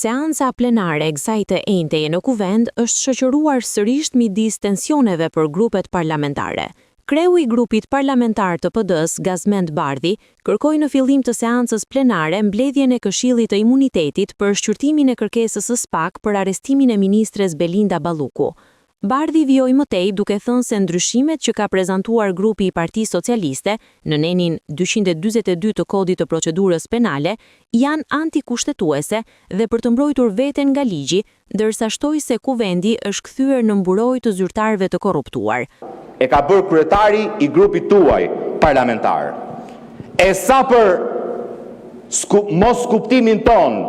Seanca plenare e kësaj të enjteje në kuvend është shoqëruar sërish midis tensioneve për grupet parlamentare. Kreu i grupit parlamentar të PD-s, Gazmend Bardhi, kërkoi në fillim të seancës plenare mbledhjen e Këshillit të Imunitetit për shqyrtimin e kërkesës së SPAK për arrestimin e ministres Belinda Balluku. Bardhi vjoi mëtej duke thënë se ndryshimet që ka prezantuar grupi i Partisë Socialiste në nenin 242 të Kodit të Procedurës Penale janë antikushtetuese dhe për të mbrojtur veten nga ligji, ndërsa shtoi se kuvendi është kthyer në mburojtje të zyrtarëve të korruptuar. E ka bërë kryetari i grupit tuaj parlamentar. E sa për mos kuptimin ton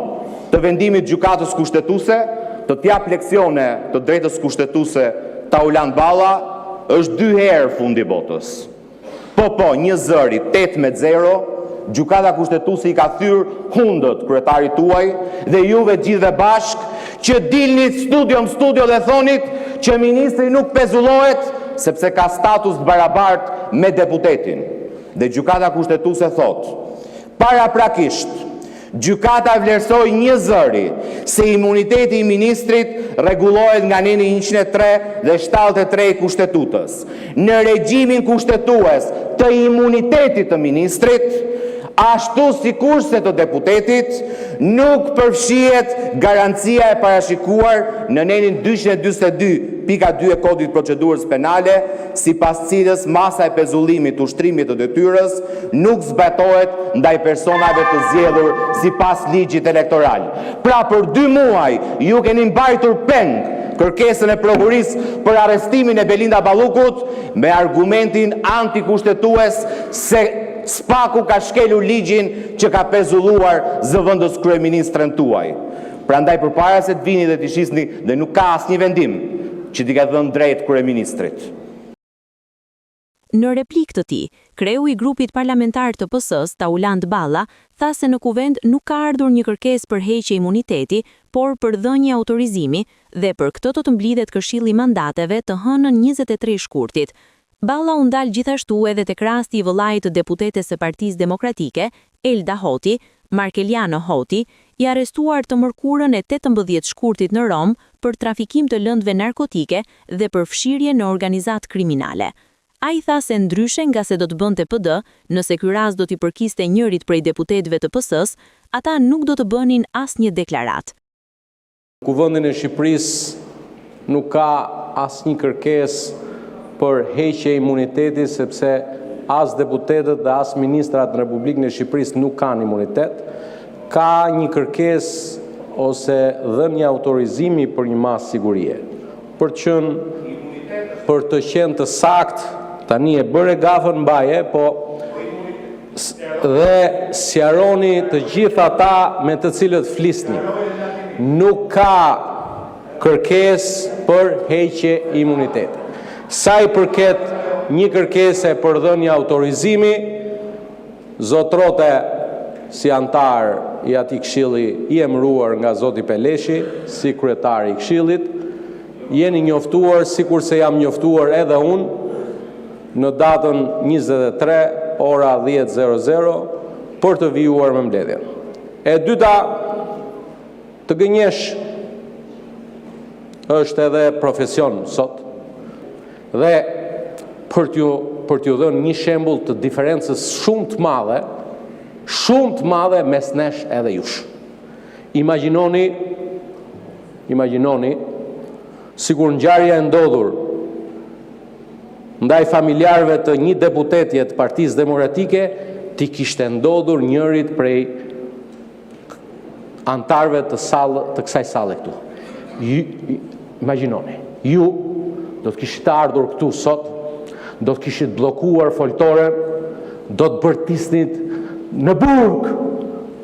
të vendimit gjykatës kushtetuese, të t'jap leksione të drejtës kushtetuese Tauland Balla, është 2 herë fundi botës. Po, 1-0, gjykata kushtetuese i ka thyrë hundët kryetarit tuaj dhe juve gjithë bashk që dilnit studio dhe thonit që ministri nuk pezullohet sepse ka status të barabart me deputetin. Dhe gjykata kushtetuese thot, paraprakisht, gjykata vlerësoi 1-0 se imuniteti i ministrit rregullohet nga neni 103 dhe 73 i kushtetutës. Në regjimin kushtetues të imunitetit të ministrit, ashtu sikurse të deputetit, nuk përfshihet garancia e parashikuar në nenin 242.2 e Kodit Procedurës Penale, sipas cilës masa e pezullimit të ushtrimit të detyrës nuk zbatohet ndaj personave të zgjedhur sipas ligjit elektoral. Pra për 2 muaj ju keni mbajtur peng kërkesën e prokurisë për arrestimin e Belinda Ballukut me argumentin antikushtetues se SPAK-u ka shkelur ligjin që ka pezulluar zëvendës kryeministren tuaj. Prandaj përpara se të vini dhe të shisni dhe nuk ka asnjë vendim që t'i ka dhënë drejt kryeministrit. Në replik të tij, kreu i grupit parlamentar të PS-s, Tauland Balla, tha se në kuvend nuk ka ardhur një kërkesë për heqje imuniteti, por për dhënje autorizimi dhe për këtë të mbledhet Këshilli i Mandateve të hënën 23 shkurtit. Balla u ndal gjithashtu edhe tek rasti i vëllait të deputetes së Partisë Demokratike, Elda Hoti, Markeliano Hoti, i arrestuar të mërkurën e 18 shkurtit në Rom për trafikim të lëndëve narkotike dhe për fshirje në organizat kriminale. Ai tha se ndryshe nga se do të bënte PD, nëse ky rast do t'i përkiste njërit prej deputetëve të PS-s, ata nuk do të bënin asnjë deklaratë. Kuvendin e Shqipërisë nuk ka asnjë kërkesë për heqje imuniteti, sepse as deputetët dhe as ministrat në Republikën e Shqipërisë nuk kanë imunitet. Ka një kërkesë ose dhënje autorizimi për një masë sigurie. Për të qenë të saktë, tani e bëre gafën mbaje, po dhe sqaroni të gjithë ata me të cilët flisni. Nuk ka kërkesë për heqje imuniteti. Sa i përket një kërkese për dhënje autorizimi, zotrote si antar i atij këshilli i emëruar nga zoti Peleshi, si kryetari i këshillit, jeni njoftuar sikurse jam njoftuar edhe unë në datën 23 ora 10:00 për të vijuar me mbledhjen. E dyta, të gënjesh është edhe profesion sot. Dhe për t'ju dhënë një shembull të diferencës shumë të madhe mes nesh edhe jush. Imagjinoni sikur ngjarja e ndodhur ndaj familjarëve të një deputeti të Partisë Demokratike t'i kishte ndodhur njërit prej antarëve të kësaj salle këtu. Imagjinoni, ju do të kishit ardhur këtu sot, do të kishit bllokuar foltoren, do të bërtisnit në burg,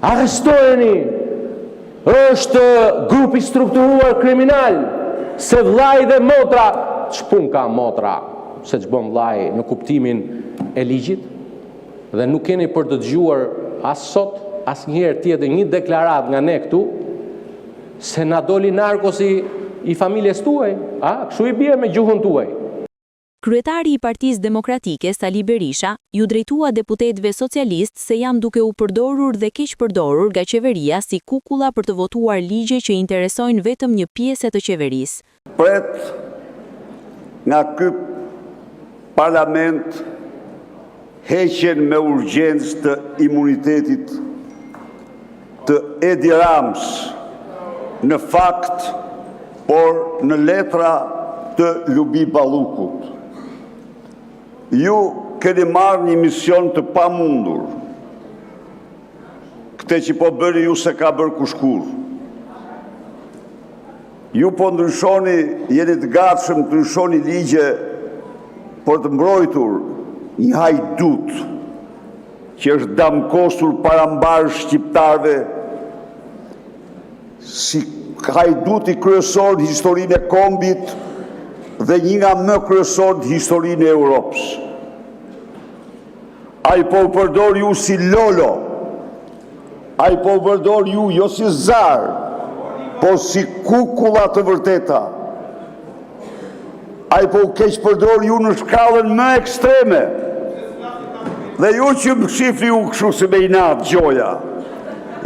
arrestojeni, është grupi strukturuar kriminal, se vllai dhe motra, ç'pun ka motra, se ç'bën vllai në kuptimin e ligjit, dhe nuk keni për të dëgjuar as sot, as njëherë tjetër një deklaratë nga ne këtu, se na doli narkosi i familjes tuaj, kështu i bie me gjuhën tuaj. Kryetari i Partisë Demokratike, Sali Berisha, ju drejtua deputetëve socialistë se jam duke u përdorur dhe keq përdorur nga qeveria si kukulla për të votuar ligje që interesojnë vetëm një pjesë të qeverisë. Pret nga ky parlament heqen me urgjencë të imunitetit të Edi Rams në fakt, por në letra të Lubi Ballukut. Ju keni marrë një mision të pamundur. Këtë që po bëri ju se ka bërë kushkur. Ju po ndryshoni, jeni të gatshëm të ndryshoni ligje për të mbrojtur një hajdut që është damkosur parambar shqiptarëve si hajduti kryesor në historinë e kombit dhe një nga më kryesor në historinë e Europës. Ai po u përdor ju si lolo, ai po u përdor ju jo si zar, po si kukulla të vërteta. Ai po u keq përdor ju në shkallën më ekstreme. Dhe ju që më shifni u kështu si me inat gjoja.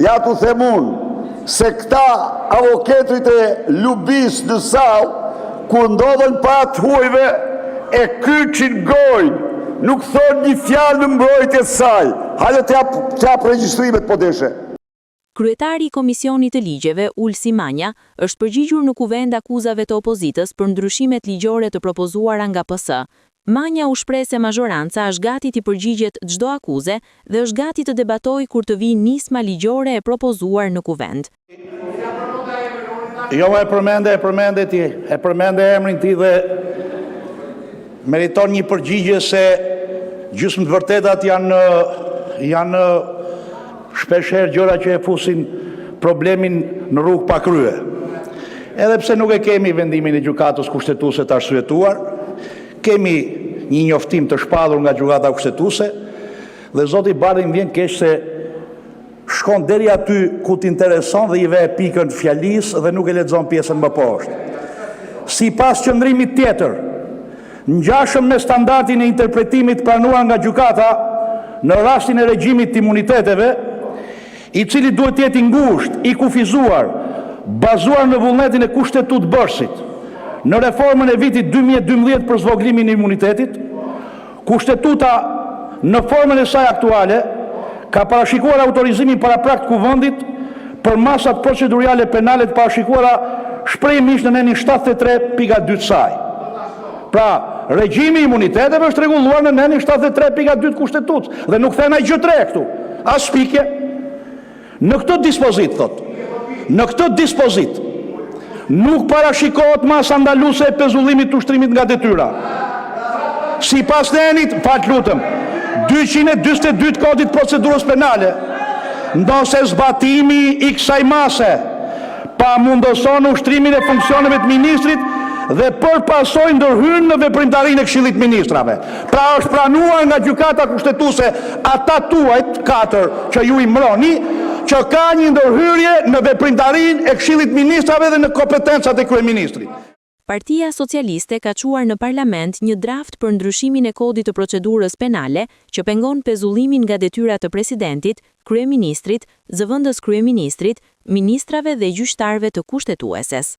Ja t'u them unë se këta avoketrit e Lubis në sallë, kur ndodhen pa të huajve, e kyçin gojnë, nuk thonë një fjalë në mbrojtje të saj. Hajde t'jap regjistrimet po deshe. Kryetari i Komisionit të Ligjeve, Ulsi Manja, është përgjigjur në kuvend akuzave të opozitës për ndryshimet ligjore të propozuara nga PS. Manja u shpreh se mazhoranca është gati të përgjigjet çdo akuze dhe është gati të debatojë kur të vijë nisma ligjore e propozuar në kuvend. Jo, e përmende emrin ti dhe meriton një përgjigje se gjysmë të vërtetat janë shpeshherë gjëra që e fusin problemin në rrugë pa krye. Edhe pse nuk e kemi vendimin e gjykatës kushtetuese të arsyetuar, kemi një njoftim të shpallur nga gjykata kushtetuese dhe zoti Bardhi më vjen keq se shkon deri aty ku t'intereson dhe i ve pikën fjalisë dhe nuk e lexon pjesën më poshtë. Sipas qëndrimit tjetër, ngjashëm me standardin e interpretimit pranuar nga gjykata në rastin e regjimit të imuniteteve, i cili duhet të jetë i ngushtë, i kufizuar, bazuar në vullnetin e kushtetut bërësit, në reformën e vitit 2012 për zvogëlimin e imunitetit, kushtetuta në formën e saj aktuale ka parashikuar autorizimin paraprakt të kuvendit për masat procedurale penale të parashikuara shprehimisht në nenin 73.2 të saj. Pra, regjimi i imuniteteve është rregulluar në nenin 73.2 të kushtetutës dhe nuk thënë gjë tre këtu. As shpikje. Në këtë dispozit, thot. Në këtë dispozit nuk parashikohet masa ndaluese e pezullimit të ushtrimit nga detyra. Sipas nenit, lutem, 242 të kodit procedurës penale, ndonse zbatimi i kësaj mase pa mundoson ushtrimin e funksioneve të ministrit dhe përpasoj ndërhyrjen në veprimtarinë e Këshillit të Ministrave. Pra është pranuar nga gjykata kushtetuese ata tuajt 4 që ju i mbroni, që ka një ndërhyrje në veprimtarinë e Këshillit të Ministrave dhe në kompetencat e kryeministrit. Partia Socialiste ka çuar në parlament një draft për ndryshimin e kodit të procedurës penale që pengon pezullimin nga detyrat të presidentit, kryeministrit, zëvendës kryeministrit, ministrave dhe gjyqtarëve të kushtetueses.